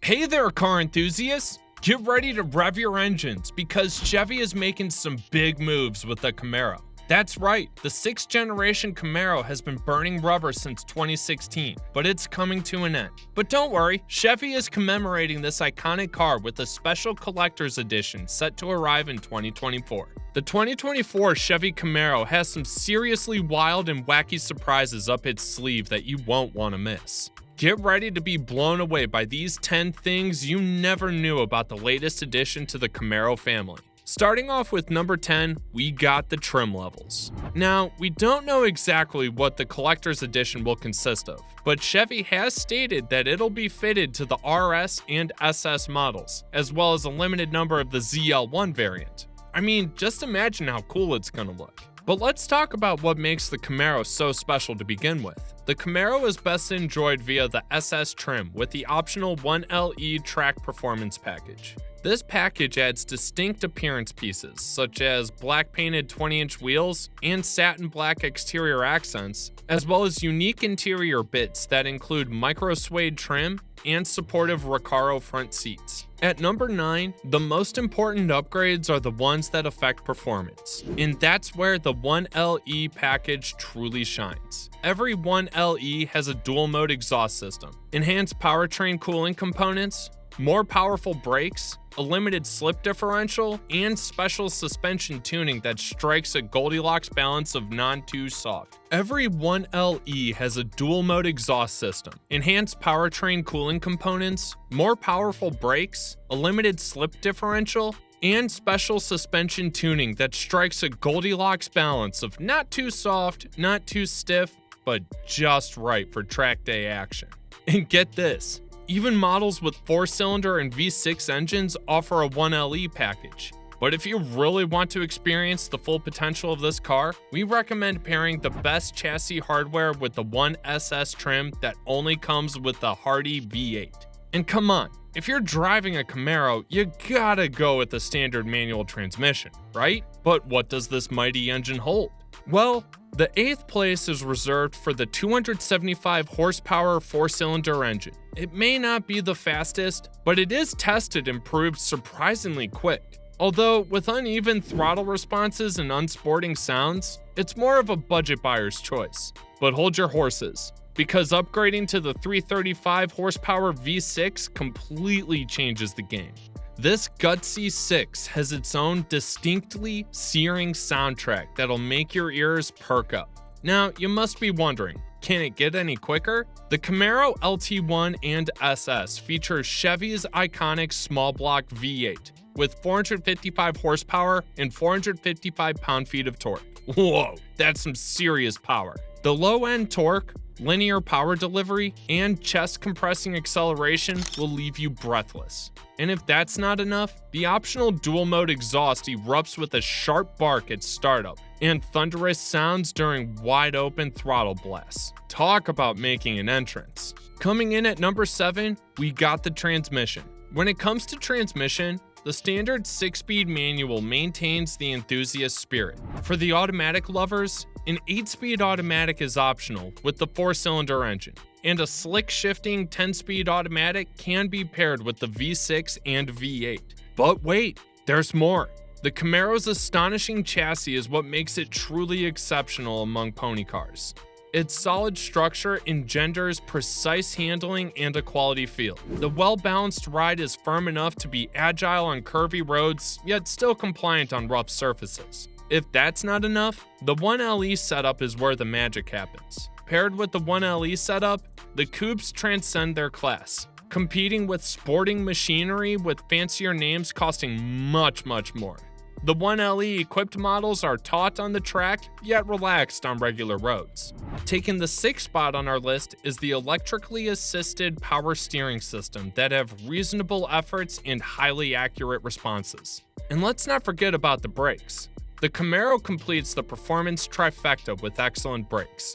Hey there, car enthusiasts! Get ready to rev your engines because Chevy is making some big moves with the Camaro. That's right, the 6th generation Camaro has been burning rubber since 2016, but it's coming to an end. But don't worry, Chevy is commemorating this iconic car with a special collector's edition set to arrive in 2024. The 2024 Chevy Camaro has some seriously wild and wacky surprises up its sleeve that you won't want to miss. Get ready to be blown away by these 10 things you never knew about the latest addition to the Camaro family. Starting off with number 10, we got the trim levels. Now, we don't know exactly what the collector's edition will consist of, but Chevy has stated that it'll be fitted to the RS and SS models, as well as a limited number of the ZL1 variant. I mean, just imagine how cool it's gonna look. But let's talk about what makes the Camaro so special to begin with. The Camaro is best enjoyed via the SS trim with the optional 1LE track performance package. This package adds distinct appearance pieces, such as black painted 20-inch wheels and satin black exterior accents, as well as unique interior bits that include micro suede trim and supportive Recaro front seats. At number 9, the most important upgrades are the ones that affect performance, and that's where the 1LE package truly shines. Every 1LE has a dual mode exhaust system, enhanced powertrain cooling components, more powerful brakes, a limited slip differential, and special suspension tuning that strikes a Goldilocks balance of not too soft. Every 1LE has a dual mode exhaust system, enhanced powertrain cooling components, more powerful brakes, a limited slip differential, and special suspension tuning that strikes a Goldilocks balance of not too soft, not too stiff, but just right for track day action. And get this, even models with 4-cylinder and V6 engines offer a 1LE package. But if you really want to experience the full potential of this car, we recommend pairing the best chassis hardware with the 1SS trim that only comes with the hardy V8. And come on, if you're driving a Camaro, you gotta go with the standard manual transmission, right? But what does this mighty engine hold? Well, the 8th place is reserved for the 275 horsepower 4-cylinder engine. It may not be the fastest, but it is tested and proved surprisingly quick. Although with uneven throttle responses and unsporting sounds, it's more of a budget buyer's choice. But hold your horses, because upgrading to the 335 horsepower V6 completely changes the game. This gutsy 6 has its own distinctly searing soundtrack that'll make your ears perk up. Now, you must be wondering, can it get any quicker? The Camaro LT1 and SS features Chevy's iconic small block V8 with 455 horsepower and 455 pound-feet of torque. Whoa, that's some serious power. The low-end torque, linear power delivery, and chest-compressing acceleration will leave you breathless. And if that's not enough, the optional dual-mode exhaust erupts with a sharp bark at startup and thunderous sounds during wide-open throttle blasts. Talk about making an entrance. Coming in at number 7, we got the transmission. When it comes to transmission, the standard 6-speed manual maintains the enthusiast spirit. For the automatic lovers, an 8-speed automatic is optional with the 4-cylinder engine, and a slick shifting 10-speed automatic can be paired with the V6 and V8. But wait, there's more. The Camaro's astonishing chassis is what makes it truly exceptional among pony cars. Its solid structure engenders precise handling and a quality feel. The well-balanced ride is firm enough to be agile on curvy roads, yet still compliant on rough surfaces. If that's not enough, the 1LE setup is where the magic happens. Paired with the 1LE setup, the coupes transcend their class, competing with sporting machinery with fancier names costing much more. The 1LE equipped models are taut on the track, yet relaxed on regular roads. Taking the 6th spot on our list is the electrically assisted power steering system that have reasonable efforts and highly accurate responses. And let's not forget about the brakes. The Camaro completes the performance trifecta with excellent brakes.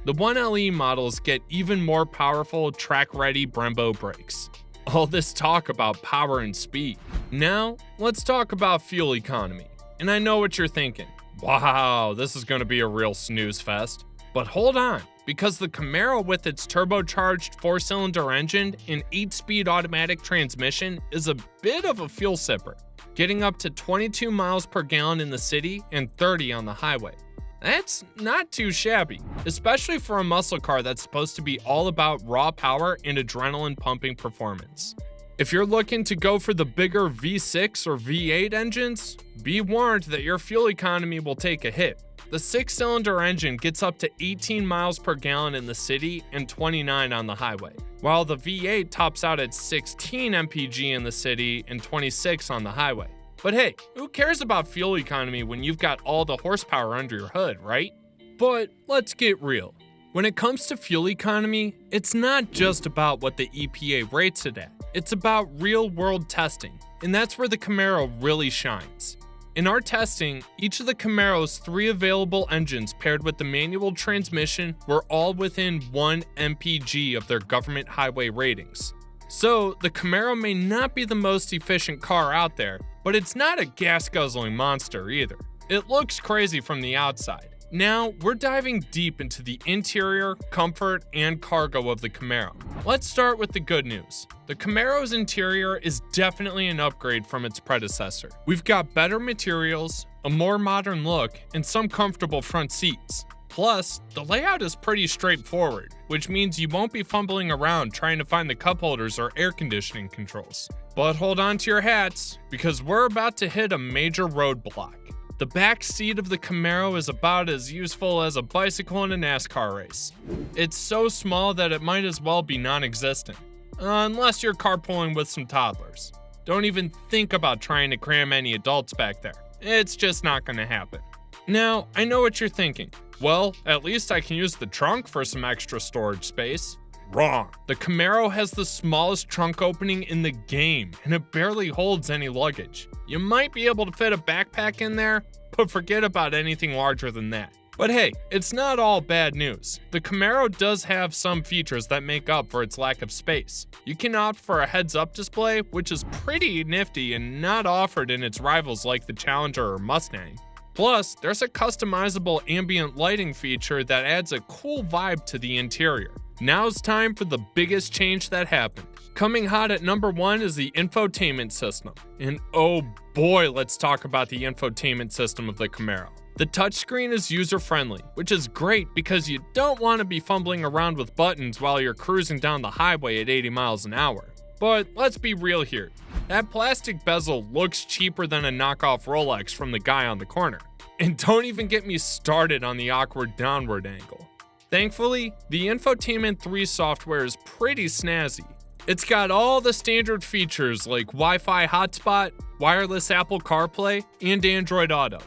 The 1LE models get even more powerful track-ready Brembo brakes. All this talk about power and speed. Now, let's talk about fuel economy. And I know what you're thinking. Wow, this is going to be a real snooze fest. But hold on, because the Camaro with its turbocharged 4-cylinder engine and 8-speed automatic transmission is a bit of a fuel sipper, getting up to 22 miles per gallon in the city and 30 on the highway. That's not too shabby, especially for a muscle car that's supposed to be all about raw power and adrenaline pumping performance. If you're looking to go for the bigger V6 or V8 engines, be warned that your fuel economy will take a hit. The 6-cylinder engine gets up to 18 miles per gallon in the city and 29 on the highway, while the V8 tops out at 16 mpg in the city and 26 on the highway. But hey, who cares about fuel economy when you've got all the horsepower under your hood, right? But let's get real. When it comes to fuel economy, it's not just about what the EPA rates it at. It's about real-world testing, and that's where the Camaro really shines. In our testing, each of the Camaro's 3 available engines paired with the manual transmission were all within 1 mpg of their government highway ratings. So, the Camaro may not be the most efficient car out there, but it's not a gas-guzzling monster either. It looks crazy from the outside. Now, we're diving deep into the interior, comfort, and cargo of the Camaro. Let's start with the good news. The Camaro's interior is definitely an upgrade from its predecessor. We've got better materials, a more modern look, and some comfortable front seats. Plus, the layout is pretty straightforward, which means you won't be fumbling around trying to find the cup holders or air conditioning controls. But hold on to your hats, because we're about to hit a major roadblock. The back seat of the Camaro is about as useful as a bicycle in a NASCAR race. It's so small that it might as well be non-existent, unless you're carpooling with some toddlers. Don't even think about trying to cram any adults back there. It's just not gonna happen. Now, I know what you're thinking. Well, at least I can use the trunk for some extra storage space. Wrong. The Camaro has the smallest trunk opening in the game, and it barely holds any luggage. You might be able to fit a backpack in there, but forget about anything larger than that. But hey, it's not all bad news. The Camaro does have some features that make up for its lack of space. You can opt for a heads-up display, which is pretty nifty and not offered in its rivals like the Challenger or Mustang. Plus, there's a customizable ambient lighting feature that adds a cool vibe to the interior. Now's time for the biggest change that happened. Coming hot at number 1 is the infotainment system. And oh boy, let's talk about the infotainment system of the Camaro. The touchscreen is user-friendly, which is great because you don't want to be fumbling around with buttons while you're cruising down the highway at 80 miles an hour. But let's be real here. That plastic bezel looks cheaper than a knockoff Rolex from the guy on the corner. And don't even get me started on the awkward downward angle. Thankfully, the Infotainment 3 software is pretty snazzy. It's got all the standard features like Wi-Fi hotspot, wireless Apple CarPlay, and Android Auto.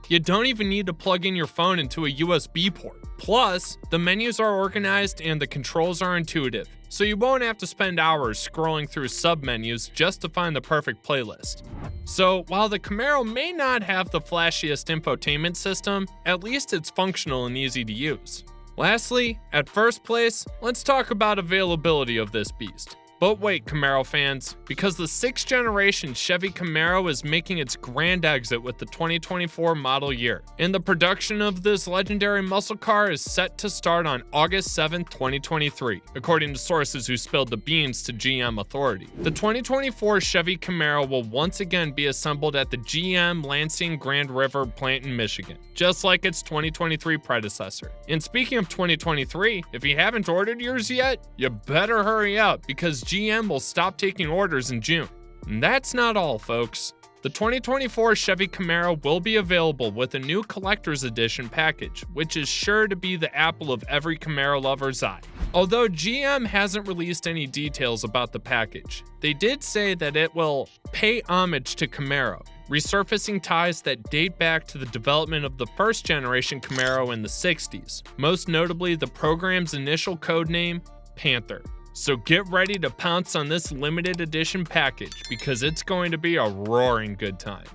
You don't even need to plug in your phone into a USB port. Plus, the menus are organized and the controls are intuitive, so you won't have to spend hours scrolling through sub-menus just to find the perfect playlist. So, while the Camaro may not have the flashiest infotainment system, at least it's functional and easy to use. Lastly, at first place, let's talk about availability of this beast. But wait, Camaro fans, because the 6th generation Chevy Camaro is making its grand exit with the 2024 model year, and the production of this legendary muscle car is set to start on August 7, 2023, according to sources who spilled the beans to GM Authority. The 2024 Chevy Camaro will once again be assembled at the GM Lansing Grand River plant in Michigan, just like its 2023 predecessor. And speaking of 2023, if you haven't ordered yours yet, you better hurry up because GM will stop taking orders in June. And that's not all, folks. The 2024 Chevy Camaro will be available with a new collector's edition package, which is sure to be the apple of every Camaro lover's eye. Although GM hasn't released any details about the package, they did say that it will pay homage to Camaro, resurfacing ties that date back to the development of the first generation Camaro in the 60s, most notably the program's initial codename, Panther. So get ready to pounce on this limited edition package because it's going to be a roaring good time.